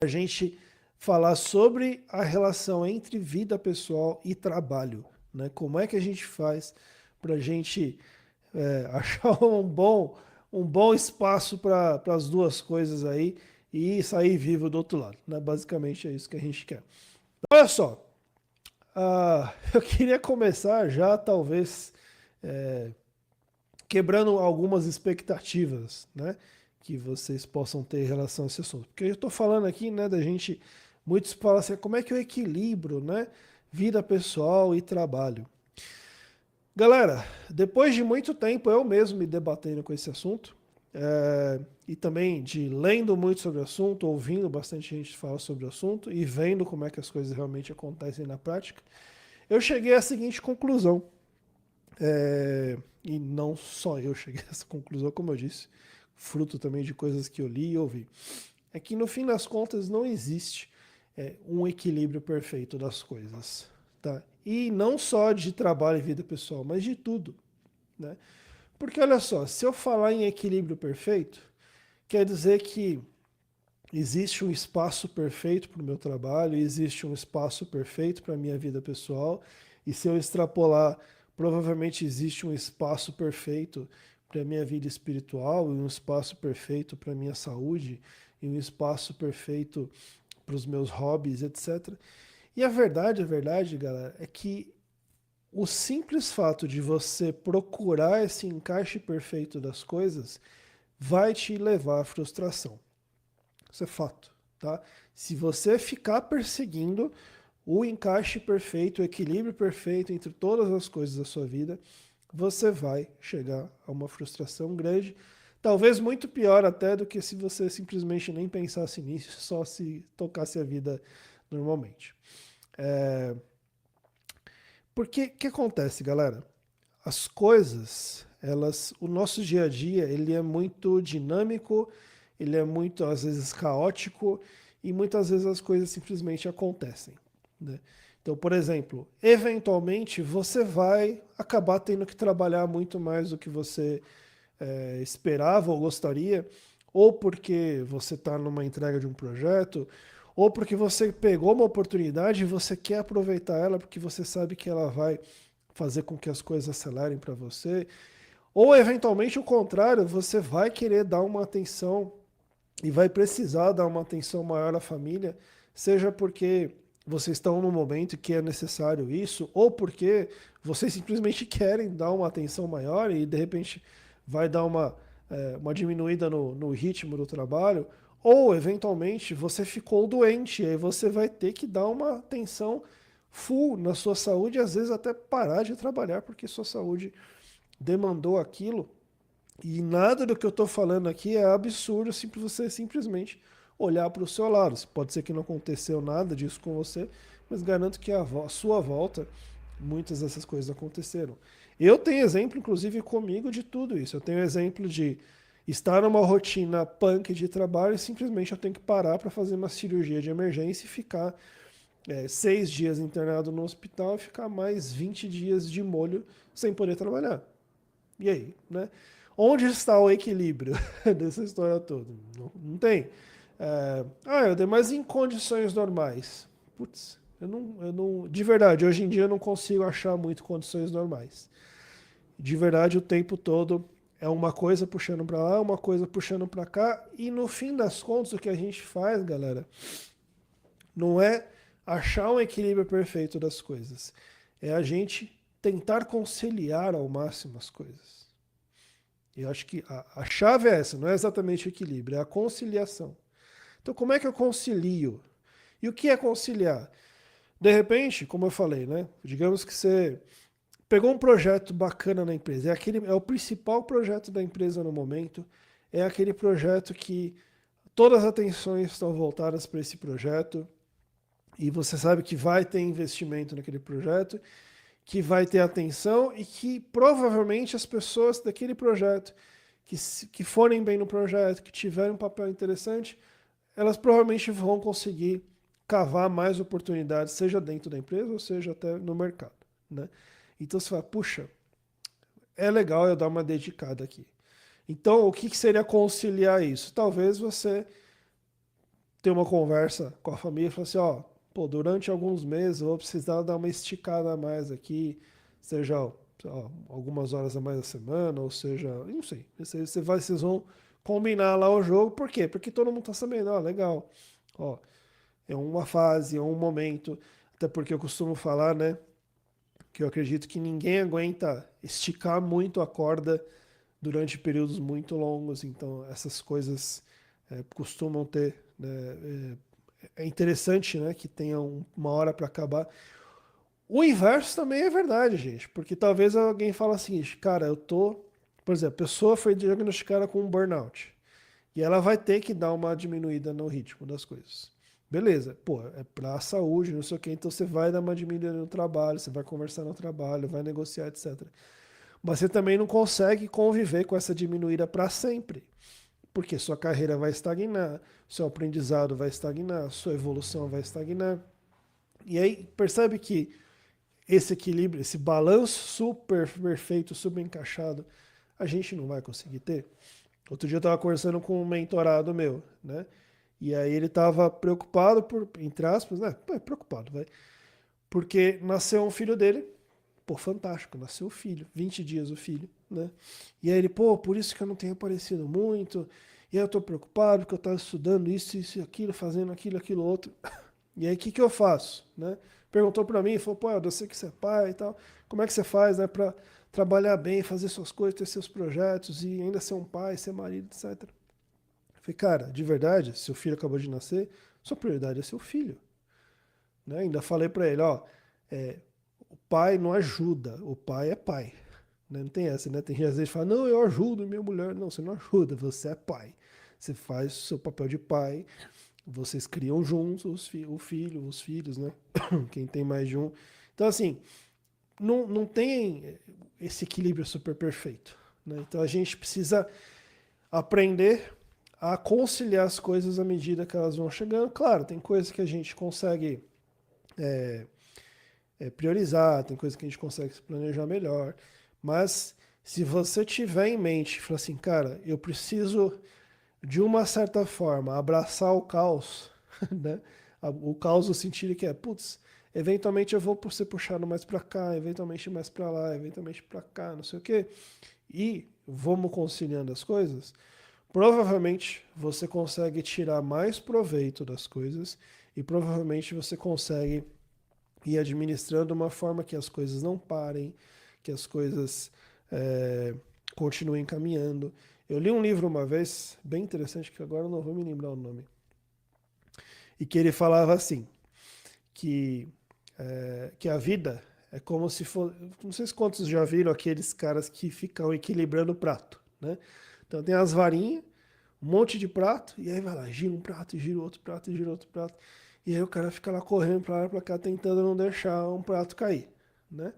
a gente falar sobre a relação entre vida pessoal e trabalho, né? Como é que a gente faz para a gente achar um bom espaço para as duas coisas aí e sair vivo do outro lado, né? Basicamente é isso que a gente quer. Olha só, eu queria começar já, talvez, quebrando algumas expectativas, né? Que vocês possam ter em relação a esse assunto. Porque eu estou falando aqui, né, da gente. Muitos falam assim, como é que eu equilibro, né? Vida pessoal e trabalho. Galera, depois de muito tempo eu mesmo me debatendo com esse assunto, e também de lendo muito sobre o assunto, ouvindo bastante gente falar sobre o assunto e vendo como é que as coisas realmente acontecem na prática, eu cheguei à seguinte conclusão. E não só eu cheguei a essa conclusão, como eu disse, fruto também de coisas que eu li e ouvi. É que no fim das contas não existe um equilíbrio perfeito das coisas. Tá? E não só de trabalho e vida pessoal, mas de tudo. Né? Porque olha só, se eu falar em equilíbrio perfeito, quer dizer que existe um espaço perfeito para o meu trabalho, existe um espaço perfeito para a minha vida pessoal, e se eu extrapolar, provavelmente existe um espaço perfeito para a minha vida espiritual, e um espaço perfeito para a minha saúde, e um espaço perfeito para os meus hobbies, etc. E a verdade, galera, é que o simples fato de você procurar esse encaixe perfeito das coisas vai te levar à frustração. Isso é fato, tá? Se você ficar perseguindo o encaixe perfeito, o equilíbrio perfeito entre todas as coisas da sua vida, você vai chegar a uma frustração grande, talvez muito pior até do que se você simplesmente nem pensasse nisso, só se tocasse a vida normalmente. Porque o que acontece, galera? As coisas, o nosso dia a dia, ele é muito dinâmico, ele é muito às vezes caótico e muitas vezes as coisas simplesmente acontecem, né? Então, por exemplo, eventualmente você vai acabar tendo que trabalhar muito mais do que você esperava ou gostaria, ou porque você está numa entrega de um projeto, ou porque você pegou uma oportunidade e você quer aproveitar ela porque você sabe que ela vai fazer com que as coisas acelerem para você, ou eventualmente o contrário, você vai querer dar uma atenção e vai precisar dar uma atenção maior à família, seja porque vocês estão num momento que é necessário isso, ou porque vocês simplesmente querem dar uma atenção maior e de repente vai dar uma diminuída no ritmo do trabalho, ou eventualmente você ficou doente e aí você vai ter que dar uma atenção full na sua saúde e às vezes até parar de trabalhar porque sua saúde demandou aquilo. E nada do que eu estou falando aqui é absurdo se você simplesmente olhar para o seu lado. Pode ser que não aconteceu nada disso com você, mas garanto que à sua volta muitas dessas coisas aconteceram. Eu tenho exemplo, inclusive, comigo de tudo isso. Eu tenho exemplo de estar numa rotina punk de trabalho e simplesmente eu tenho que parar para fazer uma cirurgia de emergência e ficar 6 dias internado no hospital e ficar mais 20 dias de molho sem poder trabalhar. E aí, né? Onde está o equilíbrio dessa história toda? Não, não tem. Mas em condições normais. Putz, de verdade, hoje em dia eu não consigo achar muito condições normais. De verdade, o tempo todo é uma coisa puxando para lá, uma coisa puxando para cá, e no fim das contas, o que a gente faz, galera, não é achar um equilíbrio perfeito das coisas. É a gente tentar conciliar ao máximo as coisas. Eu acho que a chave é essa, não é exatamente o equilíbrio, é a conciliação. Então, como é que eu concilio? E o que é conciliar? De repente, como eu falei, né? Digamos que você pegou um projeto bacana na empresa, é o principal projeto da empresa no momento, é aquele projeto que todas as atenções estão voltadas para esse projeto e você sabe que vai ter investimento naquele projeto, que vai ter atenção e que provavelmente as pessoas daquele projeto que forem bem no projeto, que tiverem um papel interessante, elas provavelmente vão conseguir cavar mais oportunidades, seja dentro da empresa ou seja até no mercado, né? Então você fala, puxa, é legal eu dar uma dedicada aqui. Então, o que seria conciliar isso? Talvez você ter uma conversa com a família e falar assim, ó, pô, durante alguns meses eu vou precisar dar uma esticada a mais aqui, seja ó, algumas horas a mais a semana, ou seja, não sei. Vocês vão combinar lá o jogo, por quê? Porque todo mundo tá sabendo, ó, legal, ó, é uma fase, é um momento, até porque eu costumo falar, né, que eu acredito que ninguém aguenta esticar muito a corda durante períodos muito longos, então essas coisas costumam ter, né, é interessante, né, que tenha uma hora para acabar. O inverso também é verdade, gente, porque talvez alguém fale assim, cara, eu tô, por exemplo, a pessoa foi diagnosticada com um burnout e ela vai ter que dar uma diminuída no ritmo das coisas. Beleza, pô, é pra saúde, não sei o que, então você vai dar uma diminuída no trabalho, você vai conversar no trabalho, vai negociar, etc. Mas você também não consegue conviver com essa diminuída para sempre, porque sua carreira vai estagnar, seu aprendizado vai estagnar, sua evolução vai estagnar. E aí percebe que esse equilíbrio, esse balanço super perfeito, super encaixado, a gente não vai conseguir ter. Outro dia eu estava conversando com um mentorado meu, né? E aí ele estava preocupado por, entre aspas, né? Preocupado, vai. Porque nasceu um filho dele, pô, fantástico, nasceu o filho, 20 dias o filho, né? E aí ele, pô, por isso que eu não tenho aparecido muito, e aí eu tô preocupado porque eu tava estudando isso e aquilo, fazendo aquilo, aquilo outro. E aí o que que eu faço, né? Perguntou pra mim, falou, pô, eu sei que você é pai e tal, como é que você faz, né, pra trabalhar bem, fazer suas coisas, ter seus projetos e ainda ser um pai, ser marido, etc. Eu falei, cara, de verdade, seu filho acabou de nascer, sua prioridade é seu filho, né? Ainda falei pra ele, ó, é, o pai não ajuda, o pai é pai. Né? Não tem essa, né? Tem gente às vezes que fala, não, eu ajudo minha mulher. Não, você não ajuda, você é pai. Você faz o seu papel de pai, vocês criam juntos o filho, os filhos, né? Quem tem mais de um. Então, assim, não tem esse equilíbrio super perfeito. Né? Então a gente precisa aprender a conciliar as coisas à medida que elas vão chegando. Claro, tem coisas que a gente consegue priorizar, tem coisas que a gente consegue se planejar melhor. Mas se você tiver em mente, falar assim, cara, eu preciso de uma certa forma abraçar o caos, né? O caos no sentido que é, putz, eventualmente eu vou ser puxado mais para cá, eventualmente mais para lá, eventualmente para cá, não sei o quê. E vamos conciliando as coisas. Provavelmente você consegue tirar mais proveito das coisas e provavelmente você consegue ir administrando uma forma que as coisas não parem, que as coisas é, continuem caminhando. Eu li um livro uma vez, bem interessante, que agora eu não vou me lembrar o nome, e que ele falava assim, que a vida é como se fosse. Não sei se quantos já viram aqueles caras que ficam equilibrando o prato, né? Então tem as varinhas, um monte de prato, e aí vai lá, gira um prato, gira outro prato, gira outro prato. E aí o cara fica lá correndo pra lá e pra cá, tentando não deixar um prato cair, né?